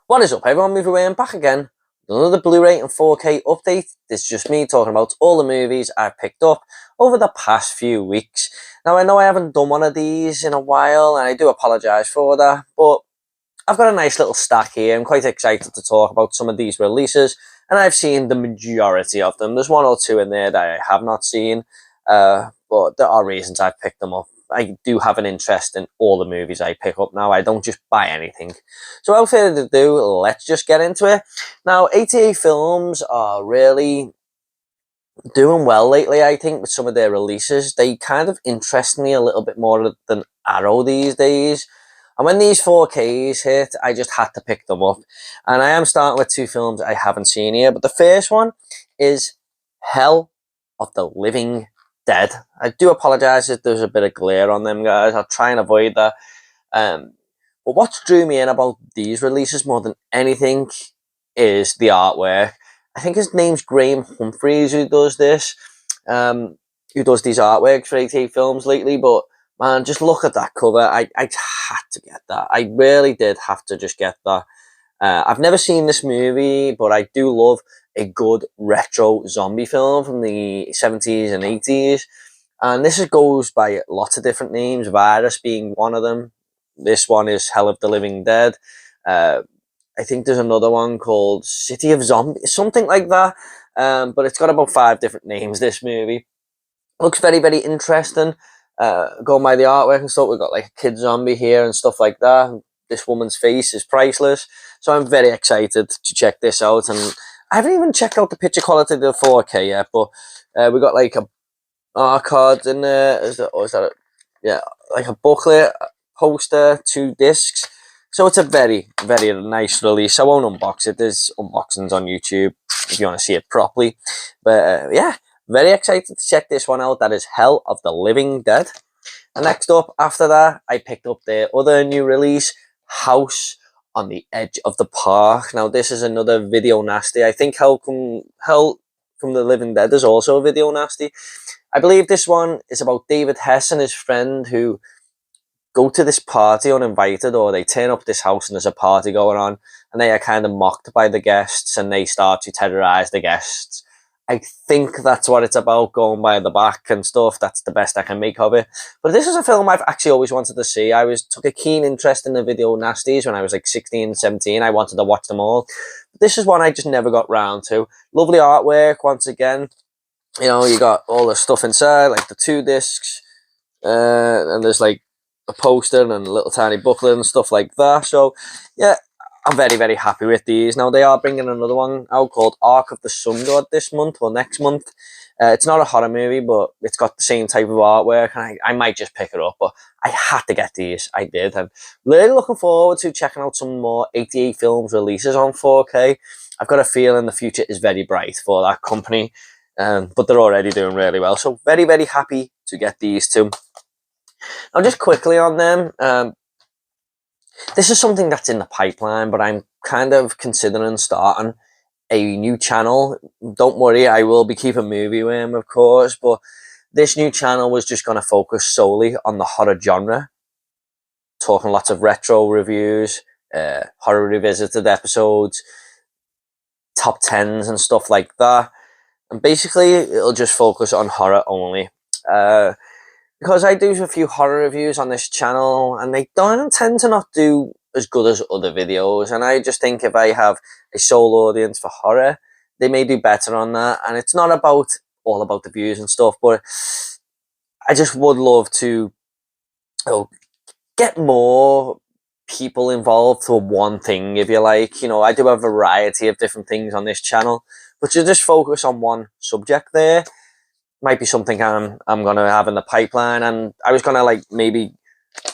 What is up, everyone? Movie Way, I'm back again. Another Blu-ray and 4K update. This is just me talking about all the movies I've picked up over the past few weeks. Now, I know I haven't done one of these in a while, and I do apologise for that, but I've got a nice little stack here. I'm quite excited to talk about some of these releases, and I've seen the majority of them. There's one or two in there that I have not seen, but there are reasons I've picked them up. I do have an interest in all the movies I pick up now. I don't just buy anything. So without further ado, let's just get into it. Now, 88 Films are really doing well lately, I think, with some of their releases. They kind of interest me a little bit more than Arrow these days. And when these 4Ks hit, I just had to pick them up. And I am starting with two films I haven't seen here. But the first one is Hell of the Living Dead. I do apologise if there's a bit of glare on them, guys. I'll try and avoid that. But what drew me in about these releases more than anything is the artwork. I think his name's Graham Humphreys who does this, who does these artworks for 88 Films lately. But man, just look at that cover. I had to get that. I really did have to just get that. I've never seen this movie, but I do love a good retro zombie film from the 70s and 80s. And this goes by lots of different names, Virus being one of them. This one is Hell of the Living Dead. I think there's another one called City of Zombies, something like that. But it's got about 5 different names, this movie. Looks very, very interesting. Going by the artwork and stuff, we've got like a kid zombie here and stuff like that. This woman's face is priceless. So I'm very excited to check this out. And I haven't even checked out the picture quality of the 4K yet, but we got like a art card in there. Yeah, like a booklet, poster, 2 discs. So it's a very, very nice release. I won't unbox it. There's unboxings on YouTube if you want to see it properly. But yeah, very excited to check this one out. That is Hell of the Living Dead. And next up, after that, I picked up their other new release, House on the Edge of the Park. Now, this is another video nasty. I think Hell from the Living Dead is also a video nasty. I believe this one is about David Hess and his friend who go to this party uninvited, or they turn up this house and there's a party going on, and they are kind of mocked by the guests and they start to terrorize the guests. I think that's what it's about, going by the back and stuff. That's the best I can make of it. But this is a film I've actually always wanted to see. I took a keen interest in the video nasties when I was like 16, 17. I wanted to watch them all. But this is one I just never got round to. Lovely artwork, once again. You know, you got all the stuff inside, like the 2 discs. And there's like a poster and a little tiny booklet and stuff like that. So, yeah. I'm very, very happy with these. Now, they are bringing another one out called Ark of the Sun God this month, or next month. It's not a horror movie, but it's got the same type of artwork, and I might just pick it up, but I had to get these. I did. I'm really looking forward to checking out some more 88 Films releases on 4K. I've got a feeling the future is very bright for that company, but they're already doing really well. So, very, very happy to get these two. Now, just quickly on them, this is something that's in the pipeline, but I'm kind of considering starting a new channel. Don't worry, I will be keeping Movie Worm, of course, but this new channel was just going to focus solely on the horror genre. Talking lots of retro reviews, horror revisited episodes, top 10s and stuff like that. And basically, it'll just focus on horror only. Because I do a few horror reviews on this channel, and they don't tend to not do as good as other videos. And I just think if I have a sole audience for horror, they may do better on that. And it's not all about the views and stuff, but I just would love to get more people involved for one thing, if you like. You know, I do a variety of different things on this channel, but you just focus on one subject there. Might be something I'm gonna have in the pipeline, and I was gonna like maybe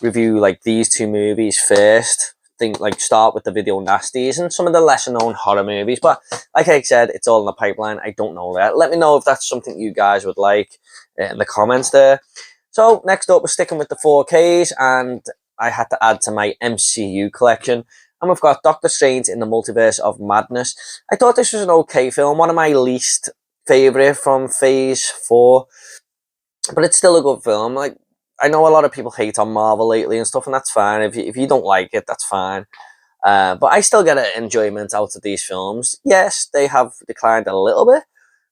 review like these 2 movies first. Start with the video nasties and some of the lesser known horror movies. But like I said, it's all in the pipeline. I don't know that. Let me know if that's something you guys would like in the comments there. So next up, we're sticking with the 4Ks, and I had to add to my MCU collection. And we've got Doctor Strange in the Multiverse of Madness. I thought this was an okay film, one of my least favorite from Phase 4, but it's still a good film. Like, I know a lot of people hate on Marvel lately and stuff, and that's fine. If you don't like it, that's fine. But I still get an enjoyment out of these films. Yes, they have declined a little bit,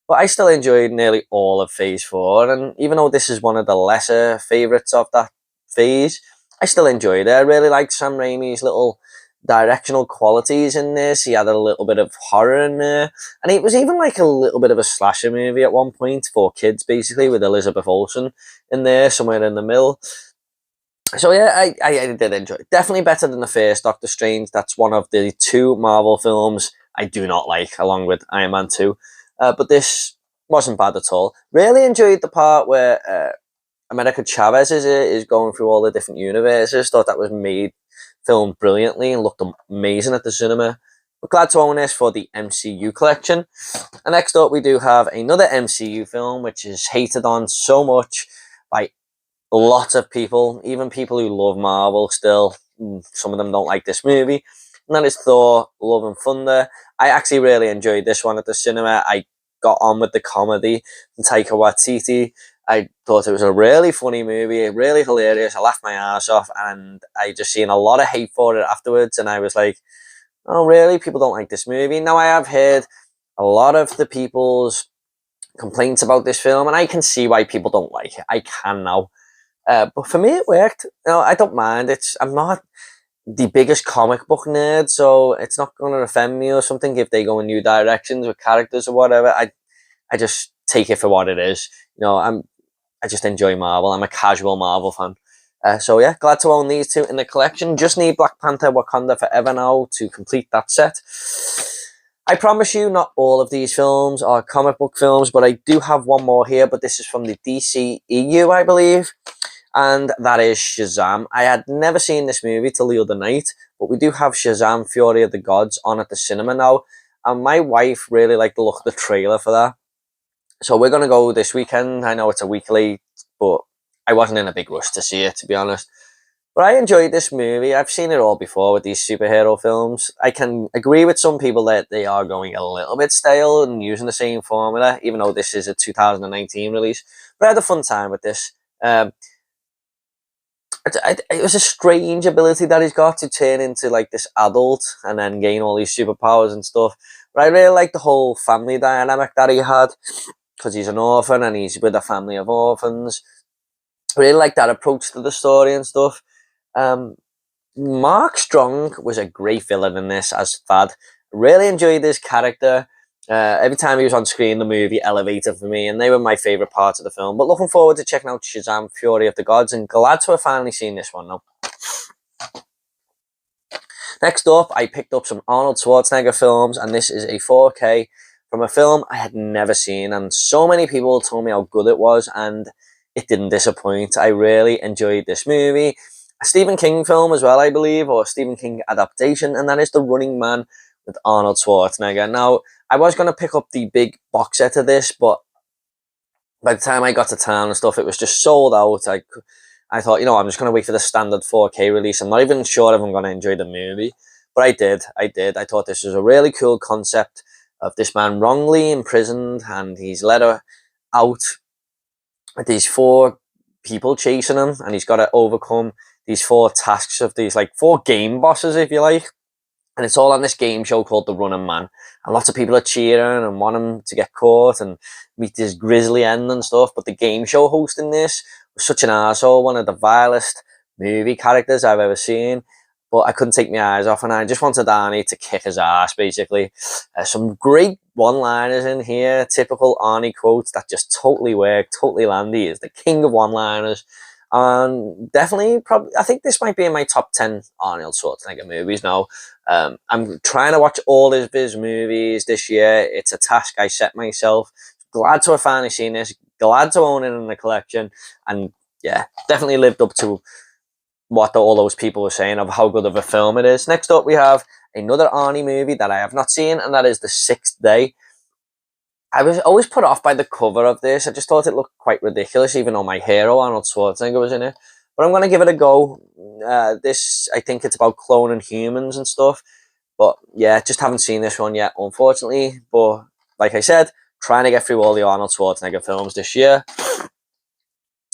but I still enjoyed nearly all of Phase 4, and even though this is one of the lesser favourites of that phase, I still enjoyed it. I really liked Sam Raimi's little directional qualities in this. He had a little bit of horror in there, and it was even like a little bit of a slasher movie at one point for kids, basically, with Elizabeth Olsen in there, somewhere in the middle. So yeah, I did enjoy it. Definitely better than the first Doctor Strange. That's one of the two Marvel films I do not like, along with Iron Man 2. But this wasn't bad at all. Really enjoyed the part where America Chavez is going through all the different universes. Thought that was filmed brilliantly and looked amazing at the cinema. We're glad to own this for the MCU collection. And next up, we do have another MCU film, which is hated on so much by lots of people, even people who love Marvel still. Some of them don't like this movie. And that is Thor, Love and Thunder. I actually really enjoyed this one at the cinema. I got on with the comedy from Taika Waititi. I thought it was a really funny movie, really hilarious. I laughed my ass off, and I just seen a lot of hate for it afterwards. And I was like, oh, really? People don't like this movie? Now, I have heard a lot of the people's complaints about this film, and I can see why people don't like it. I can now. But for me, it worked. I don't mind. I'm not the biggest comic book nerd, so it's not going to offend me or something if they go in new directions with characters or whatever. I just take it for what it is. I just enjoy Marvel. I'm a casual Marvel fan. So yeah, glad to own these two in the collection. Just need Black Panther Wakanda Forever now to complete that set. I promise you, not all of these films are comic book films, but I do have one more here, but this is from the DCEU, I believe. And that is Shazam. I had never seen this movie till the other night, but we do have Shazam Fury of the Gods on at the cinema now, and my wife really liked the look of the trailer for that. So we're going to go this weekend. I know it's a week late, but I wasn't in a big rush to see it, to be honest. But I enjoyed this movie. I've seen it all before with these superhero films. I can agree with some people that they are going a little bit stale and using the same formula, even though this is a 2019 release. But I had a fun time with this. It was a strange ability that he's got to turn into like this adult and then gain all these superpowers and stuff. But I really like the whole family dynamic that he had, because he's an orphan and he's with a family of orphans. I really like that approach to the story and stuff. Mark Strong was a great villain in this as Thad. Really enjoyed his character. Every time he was on screen, the movie elevated for me, and they were my favourite parts of the film. But looking forward to checking out Shazam Fury of the Gods, and glad to have finally seen this one now. Next up, I picked up some Arnold Schwarzenegger films, and this is a 4K from a film I had never seen, and so many people told me how good it was, and it didn't disappoint. I really enjoyed this movie. A Stephen King film as well, I believe, or a Stephen King adaptation, and that is The Running Man with Arnold Schwarzenegger. Now, I was going to pick up the big box set of this, but by the time I got to town and stuff, it was just sold out. I thought, I'm just going to wait for the standard 4K release. I'm not even sure if I'm going to enjoy the movie, but I did. I thought this was a really cool concept of this man wrongly imprisoned, and he's let out with these 4 people chasing him, and he's got to overcome these 4 tasks of these, like, 4 game bosses, if you like. And it's all on this game show called The Running Man. And lots of people are cheering and want him to get caught and meet this grisly end and stuff. But the game show host in this was such an arsehole, one of the vilest movie characters I've ever seen. But I couldn't take my eyes off, and I just wanted Arnie to kick his ass, basically. Some great one-liners in here, typical Arnie quotes that just totally work, totally land. He is the king of one-liners. And definitely, I think this might be in my top 10 Arnold Schwarzenegger movies now. I'm trying to watch all of his movies this year. It's a task I set myself. Glad to have finally seen this. Glad to own it in the collection. And yeah, definitely lived up to what all those people were saying of how good of a film it is. Next up, we have another Arnie movie that I have not seen, and that is The Sixth Day. I was always put off by the cover of this. I just thought it looked quite ridiculous, even though my hero, Arnold Schwarzenegger, was in it. But I'm going to give it a go. I think it's about cloning humans and stuff. But yeah, just haven't seen this one yet, unfortunately. But like I said, trying to get through all the Arnold Schwarzenegger films this year.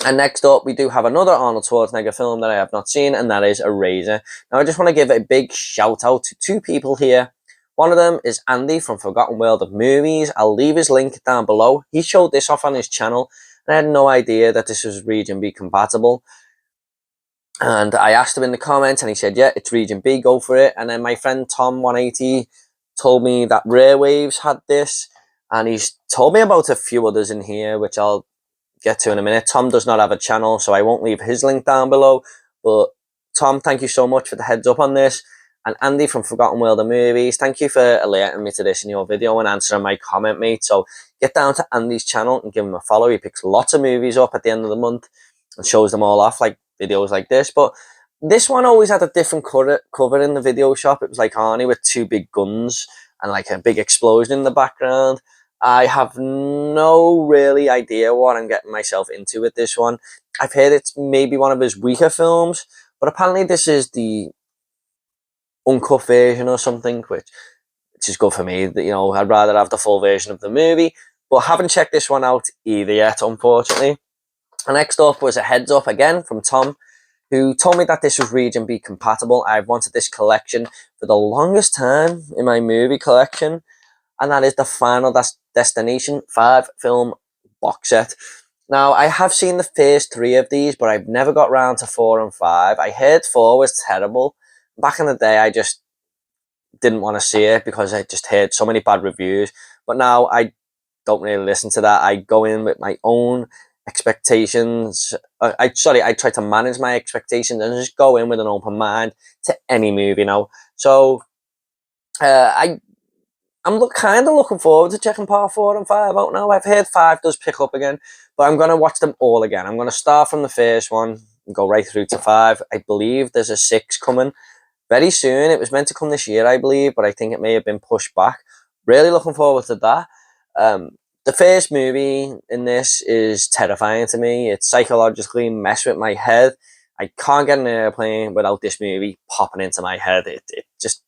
And next up, we do have another Arnold Schwarzenegger film that I have not seen, and that is Eraser. Now, I just want to give a big shout out to two people here. One of them is Andy from Forgotten World of Movies. I'll leave his link down below. He showed this off on his channel, and I had no idea that this was Region B compatible. And I asked him in the comments, and he said, yeah, it's Region B, go for it. And then my friend Tom180 told me that Rare Waves had this, and he's told me about a few others in here, which I'll get to in a minute. Tom does not have a channel, so I won't leave his link down below. But Tom, thank you so much for the heads up on this. And Andy from Forgotten World of Movies, thank you for alerting me to this in your video and answering my comment, mate. So get down to Andy's channel and give him a follow. He picks lots of movies up at the end of the month and shows them all off, like videos like this. But this one always had a different cover in the video shop. It was like Arnie with two big guns and like a big explosion in the background. I have no really idea what I'm getting myself into with this one. I've heard it's maybe one of his weaker films, but apparently this is the uncut version or something, which is good for me. You know, I'd rather have the full version of the movie, but haven't checked this one out either yet, unfortunately. And next up was a heads up again from Tom, who told me that this was Region B compatible. I've wanted this collection for the longest time in my movie collection, and that is the Final Destination 5 film box set. Now, I have seen the first 3 of these, but I've never got round to 4 and 5. I heard 4 was terrible. Back in the day, I just didn't want to see it because I just heard so many bad reviews. But now I don't really listen to that. I go in with my own expectations. I try to manage my expectations and just go in with an open mind to any movie now. So I'm kind of looking forward to checking part 4 and 5 out now. I've heard 5 does pick up again, but I'm going to watch them all again. I'm going to start from the first one and go right through to 5. I believe there's a 6 coming very soon. It was meant to come this year, I believe, but I think it may have been pushed back. Really looking forward to that. The first movie in this is terrifying to me. It psychologically messed with my head. I can't get an airplane without this movie popping into my head. It just,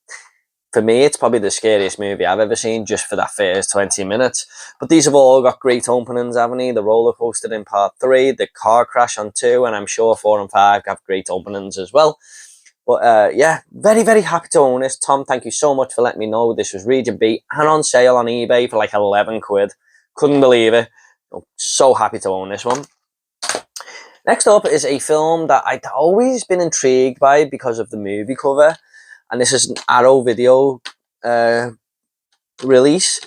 for me, it's probably the scariest movie I've ever seen just for that first 20 minutes. But these have all got great openings, haven't they? The roller coaster in part 3, the car crash on 2, and I'm sure 4 and 5 have great openings as well. But yeah, very, very happy to own this. Tom, thank you so much for letting me know this was Region B and on sale on eBay for like 11 quid. Couldn't believe it. I'm so happy to own this one. Next up is a film that I'd always been intrigued by because of the movie cover. And this is an Arrow video release.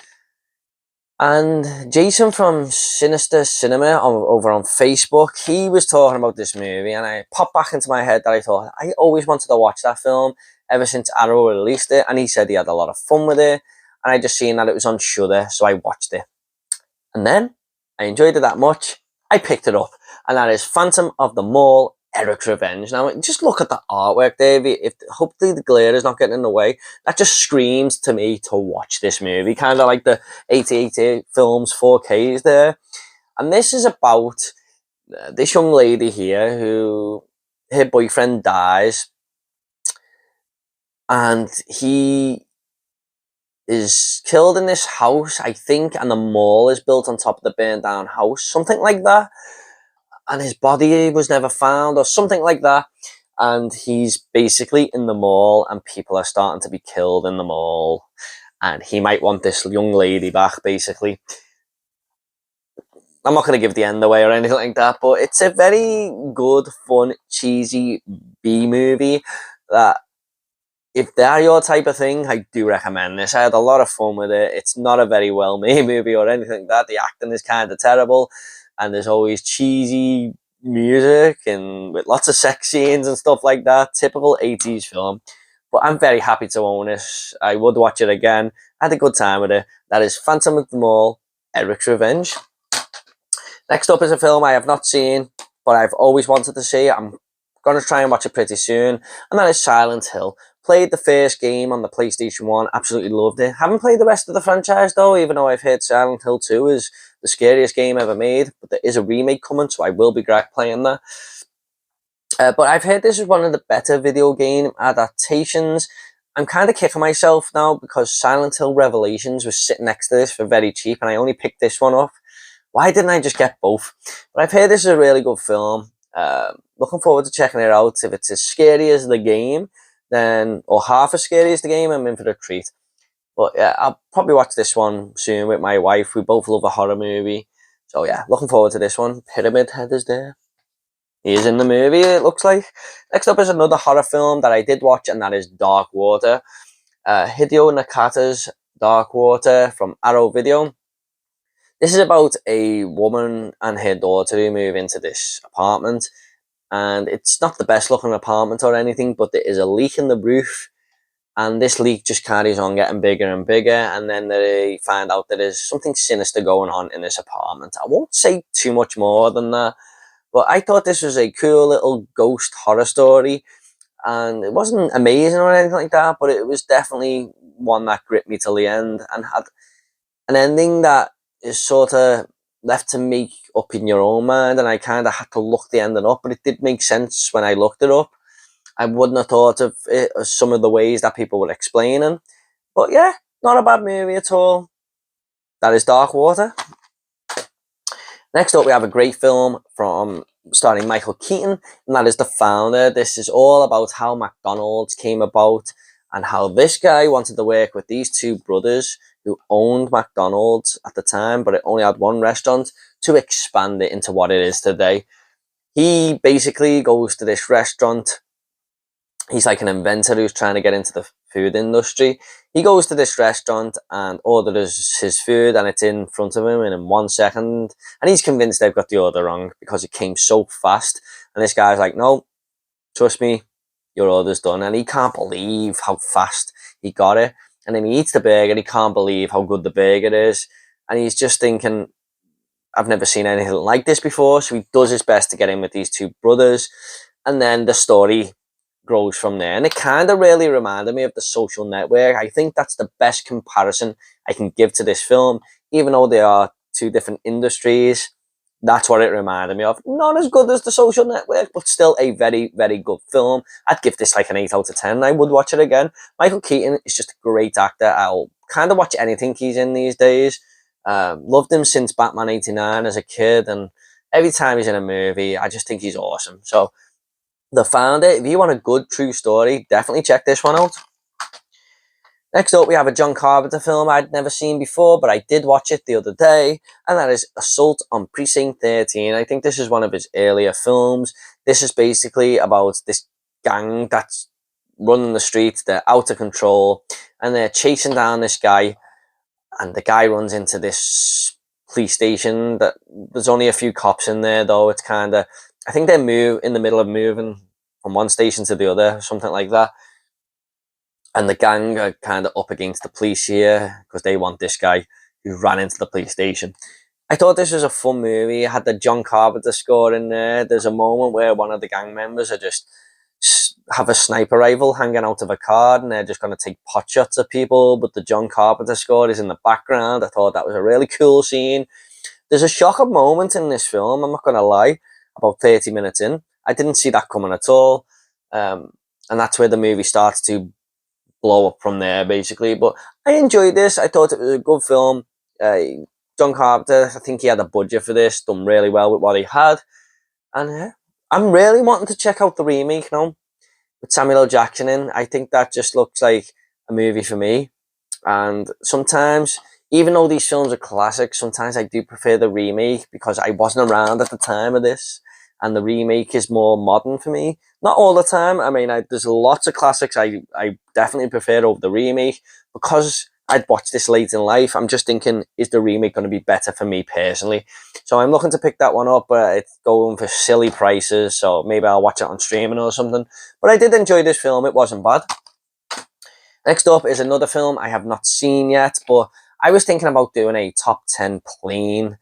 And Jason from Sinister Cinema over on Facebook, he was talking about this movie, and I popped back into my head that I thought, I always wanted to watch that film ever since Arrow released it, and he said he had a lot of fun with it, and I just seen that it was on Shudder, so I watched it. And then, I enjoyed it that much, I picked it up, and that is Phantom of the Mall, Eric's Revenge. Now, just look at the artwork, Davey. If hopefully the glare is not getting in the way, that just screams to me to watch this movie. Kind of like the 8088 films 4Ks there. And this is about this young lady here who, her boyfriend dies. And he is killed in this house, I think, and the mall is built on top of the burned down house. Something like that. And his body was never found or something like that. And he's basically in the mall and people are starting to be killed in the mall. And he might want this young lady back, basically. I'm not going to give the end away or anything like that, but it's a very good, fun, cheesy B-movie that if they're your type of thing, I do recommend this. I had a lot of fun with it. It's not a very well-made movie or anything like that. The acting is kind of terrible. And there's always cheesy music and with lots of sex scenes and stuff like that. Typical 80s film. But I'm very happy to own it. I would watch it again. I had a good time with it. That is Phantom of the Mall, Eric's Revenge. Next up is a film I have not seen, but I've always wanted to see. I'm going to try and watch it pretty soon. And that is Silent Hill. Played the first game on the PlayStation 1. Absolutely loved it. Haven't played the rest of the franchise though, even though I've heard Silent Hill 2 is the scariest game ever made. But there is a remake coming, so I will be playing that. But I've heard this is one of the better video game adaptations. I'm kind of kicking myself now because Silent Hill Revelations was sitting next to this for very cheap, and I only picked this one up Why didn't I just get both? But I've heard this is a really good film. Looking forward to checking it out. If it's as scary as the game, then, or half as scary as the game, I'm in for a treat. But yeah, I'll probably watch this one soon with my wife. We both love a horror movie. So yeah, looking forward to this one. Pyramid Head is there. He is in the movie, it looks like. Next up is another horror film that I did watch, and that is Dark Water. Hideo Nakata's Dark Water from Arrow Video. This is about a woman and her daughter who move into this apartment, and it's not the best looking apartment or anything, but there is a leak in the roof, and this leak just carries on getting bigger and bigger, and then they find out that there's something sinister going on in this apartment. I won't say too much more than that, but I thought this was a cool little ghost horror story, and it wasn't amazing or anything like that, but it was definitely one that gripped me till the end, and had an ending that is sort of left to make up in your own mind, and I kind of had to look the ending up, but it did make sense when I looked it up. I wouldn't have thought of it as some of the ways that people were explaining. But yeah, not a bad movie at all. That is Dark Water. Next up, we have a great film from starring Michael Keaton, and that is The Founder. This is all about how McDonald's came about and how this guy wanted to work with these two brothers who owned McDonald's at the time, but it only had one restaurant, to expand it into what it is today. He basically goes to this restaurant. He's like an inventor who's trying to get into the food industry. He goes to this restaurant and orders his food, and it's in front of him and in 1 second. And he's convinced they've got the order wrong because it came so fast. And this guy's like, no, trust me, your order's done. And he can't believe how fast he got it. And then he eats the burger and he can't believe how good the burger is. And he's just thinking, I've never seen anything like this before. So he does his best to get in with these two brothers. And then the story grows from there, and it kind of really reminded me of The Social Network. I think that's the best comparison I can give to this film, even though they are two different industries. That's what it reminded me of. Not as good as The Social Network, but still a very, very good film. I'd give this like an 8 out of 10. I would watch it again. Michael Keaton is just a great actor. I'll kind of watch anything he's in these days. Loved him since Batman 89 as a kid, and every time he's in a movie, I just think he's awesome. So The Founder, if you want a good true story, definitely check this one out. Next up, we have a John Carpenter film I'd never seen before, but I did watch it the other day, and that is Assault on Precinct 13. I think this is one of his earlier films. This is basically about this gang that's running the streets. They're out of control, and they're chasing down this guy, and the guy runs into this police station. That there's only a few cops in there, though. It's kind of, I think they're in the middle of moving from one station to the other, something like that. And the gang are kind of up against the police here because they want this guy who ran into the police station. I thought this was a fun movie. It had the John Carpenter score in there. There's a moment where one of the gang members are just have a sniper rifle hanging out of a car, and they're just going to take pot shots at people, but the John Carpenter score is in the background. I thought that was a really cool scene. There's a shocking moment in this film, I'm not going to lie, about 30 minutes in. I didn't see that coming at all. And that's where the movie starts to blow up from there, basically. But I enjoyed this. I thought it was a good film. John Carpenter, I think he had a budget for this, done really well with what he had. And I'm really wanting to check out the remake now with Samuel L. Jackson in. I think that just looks like a movie for me. And sometimes, even though these films are classics, sometimes I do prefer the remake because I wasn't around at the time of this, and the remake is more modern for me. Not all the time. I mean, there's lots of classics I definitely prefer over the remake. Because I'd watched this late in life, I'm just thinking, is the remake going to be better for me personally? So I'm looking to pick that one up, but it's going for silly prices, so maybe I'll watch it on streaming or something. But I did enjoy this film. It wasn't bad. Next up is another film I have not seen yet, but I was thinking about doing a top 10 plane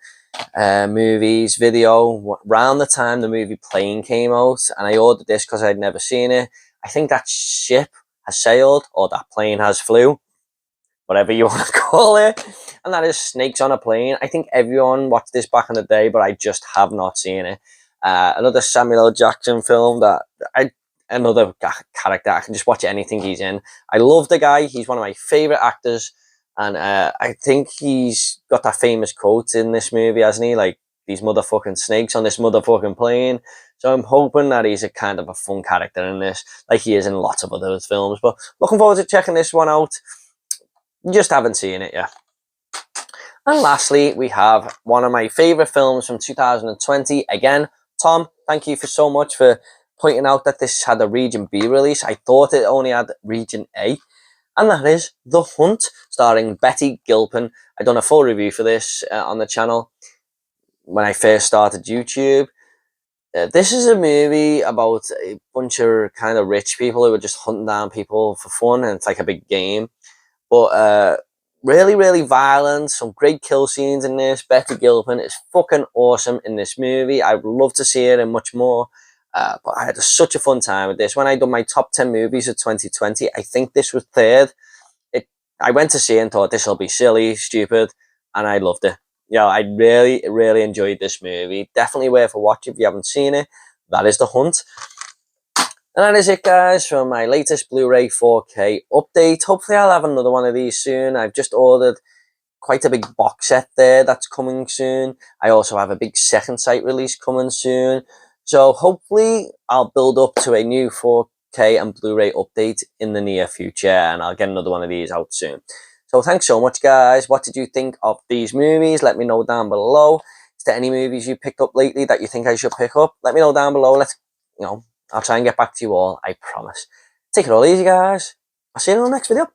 movies video around the time the movie Plane came out, and I ordered this because I'd never seen it. I think that ship has sailed, or that plane has flew, whatever you want to call it, and that is Snakes on a Plane. I think everyone watched this back in the day, but I just have not seen it. Another Samuel L. Jackson film that another character, I can just watch anything he's in. I love the guy. He's one of my favourite actors, And I think he's got that famous quote in this movie, hasn't he? Like, these motherfucking snakes on this motherfucking plane. So I'm hoping that he's a kind of a fun character in this, like he is in lots of other films. But looking forward to checking this one out. Just haven't seen it yet. And lastly, we have one of my favourite films from 2020. Again, Tom, thank you for so much for pointing out that this had a Region B release. I thought it only had Region A. And that is The Hunt, starring Betty Gilpin. I done a full review for this on the channel when I first started YouTube. This is a movie about a bunch of kind of rich people who are just hunting down people for fun, and it's like a big game. But really, really violent. Some great kill scenes in this. Betty Gilpin is fucking awesome in this movie. I would love to see it and much more. But I had such a fun time with this. When I done my top 10 movies of 2020, I think this was third. I went to see it and thought this will be silly, stupid, and I loved it. Yeah, I really, really enjoyed this movie. Definitely worth a watch if you haven't seen it. That is The Hunt. And that is it, guys, for my latest Blu-ray 4K update. Hopefully I'll have another one of these soon. I've just ordered quite a big box set there that's coming soon. I also have a big second sight release coming soon. So hopefully I'll build up to a new 4K and Blu-ray update in the near future, and I'll get another one of these out soon. So thanks so much, guys. What did you think of these movies? Let me know down below. Is there any movies you picked up lately that you think I should pick up? Let me know down below. I'll try and get back to you all, I promise. Take it all easy, guys. I'll see you in the next video.